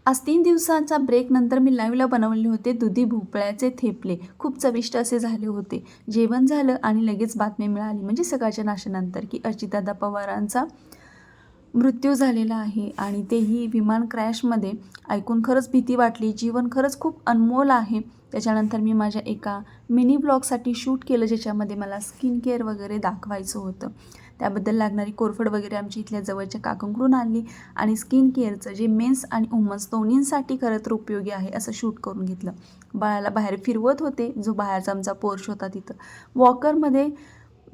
आज 3 दिवसांचा ब्रेक नंतर मी लाईव्हला बनवले होते दुधी भोपळ्याचे थेपले. खूप चविष्ट असे झाले होते. जेवण झालं आणि लगेच बातमी मिळाली म्हणजे सकाळच्या नाश्त्यानंतर की अजितदादा पवारांचा मृत्यू झालेला आहे आणि तेही विमान क्रॅशमध्ये. ऐकून खरंच भीती वाटली. जीवन खरंच खूप अनमोल आहे. त्याच्यानंतर मी माझ्या एका मिनी ब्लॉगसाठी शूट केलं, ज्याच्यामध्ये मला स्किन केअर वगैरे दाखवायचं होतं. त्याबद्दल लागणारी कोरफड वगैरे आमच्या इथल्या जवळच्या काकांकडून आणली आणि स्किन केअरचं जे मेन्स आणि वुमन्स दोन्हींसाठी खरं तर उपयोगी आहे असं शूट करून घेतलं. बाळाला बाहेर फिरवत होते, जो बाहेरचा आमचा पोर्च होता तिथं. वॉकरमध्ये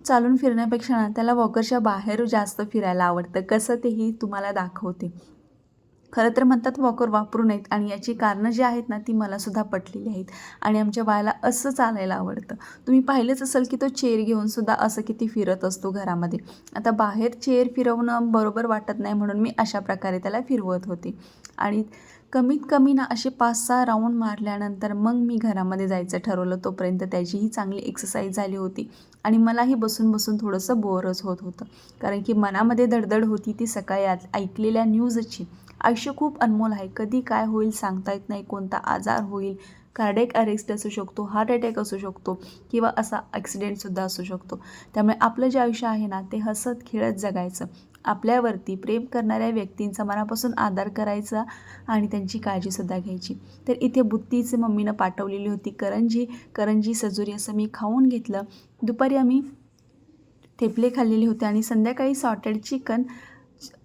चालून फिरण्यापेक्षा ना त्याला वॉकरच्या बाहेर जास्त फिरायला आवडतं. कसं तेही तुम्हाला दाखवते. खरं तर म्हणतात वॉकर वापरू नयेत आणि याची कारणं जी आहेत ना ती मलासुद्धा पटलेली आहेत. आणि आमच्या बाळाला असं चालायला आवडतं. तुम्ही पाहिलंच असेल की तो चेअर घेऊनसुद्धा असं किती फिरत असतो घरामध्ये. आता बाहेर चेअर फिरवणं बरोबर वाटत नाही, म्हणून मी अशा प्रकारे त्याला फिरवत होते. आणि कमीत कमी ना असे 5-6 राऊंड मारल्यानंतर मग मी घरामध्ये जायचं ठरवलं. तोपर्यंत त्याचीही चांगली एक्सरसाइज झाली होती आणि मलाही बसून बसून थोडंसं बोरच होत होतं. कारण की मनामध्ये धडधड होती ती सकाळी ऐकलेल्या न्यूजची. आयुष्य खूप अनमोल आहे. कधी काय होईल सांगता येत नाही. कोणता आजार होईल, कार्डियक अरेस्ट असू शकतो, हार्ट अटॅक असू शकतो किंवा असा ॲक्सिडेंटसुद्धा असू शकतो. त्यामुळे आपलं जे आयुष्य आहे ना ते हसत खेळत जगायचं. आपल्यावरती प्रेम करणाऱ्या व्यक्तींचा मनापासून आदर करायचा आणि त्यांची काळजीसुद्धा घ्यायची. तर इथे बुत्तीचे मम्मीनं पाठवलेली होती करंजी सजोरी असं मी खाऊन घेतलं. दुपारी आम्ही थेपले खाल्लेले होते आणि संध्याकाळी सॉटेड चिकन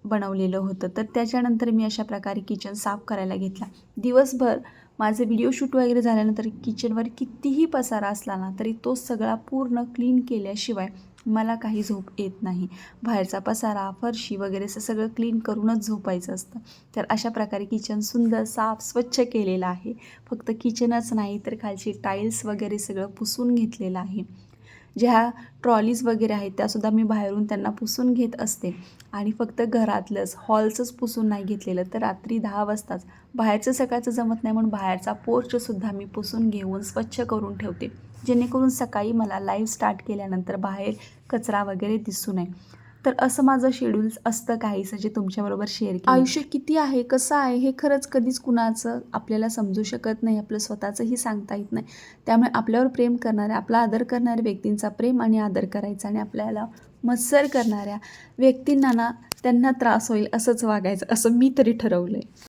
बनवलेलं होतं. तर त्याच्यानंतर मी अशा प्रकारे किचन साफ करायला घेतला. दिवसभर माझे व्हिडिओ शूट वगैरे झाल्यानंतर किचनवर कितीही पसारा असला ना तरी तो सगळा पूर्ण क्लीन केल्याशिवाय मला काही झोप येत नाही. बाहेरचा पसारा, फरशी वगैरे असं सगळं क्लीन करूनच झोपायचं असतं. तर अशा प्रकारे किचन सुंदर साफ स्वच्छ केलेलं आहे. फक्त किचनच नाही तर खालची टाईल्स वगैरे सगळं पुसून घेतलेलं आहे. ज्या ट्रॉलीज वगैरे आहेत त्यासुद्धा मी बाहेरून त्यांना पुसून घेत असते. आणि फक्त घरातलंच हॉलचंच पुसून नाही घेतलेलं, तर रात्री 10 वाजताच. बाहेरचं सकाळचं जमत नाही म्हणून बाहेरचा पोर्चसुद्धा मी पुसून घेऊन स्वच्छ करून ठेवते, जेणेकरून सकाळी मला लाईव्ह स्टार्ट केल्यानंतर बाहेर कचरा वगैरे दिसू नये. तर असं माझं शेड्यूल असतं काहीसं, जे तुमच्याबरोबर शेअर केलं. आयुष्य किती आहे, कसं आहे हे खरंच कधीच कुणाचं आपल्याला समजू शकत नाही. आपलं स्वतःचंही सांगता येत नाही. त्यामुळे आपल्यावर प्रेम करणाऱ्या, आपला आदर करणाऱ्या व्यक्तींचा प्रेम आणि आदर करायचा आणि आपल्याला मत्सर करणाऱ्या व्यक्तींना ना त्यांना त्रास होईल असंच वागायचं, असं मी तरी ठरवलं आहे.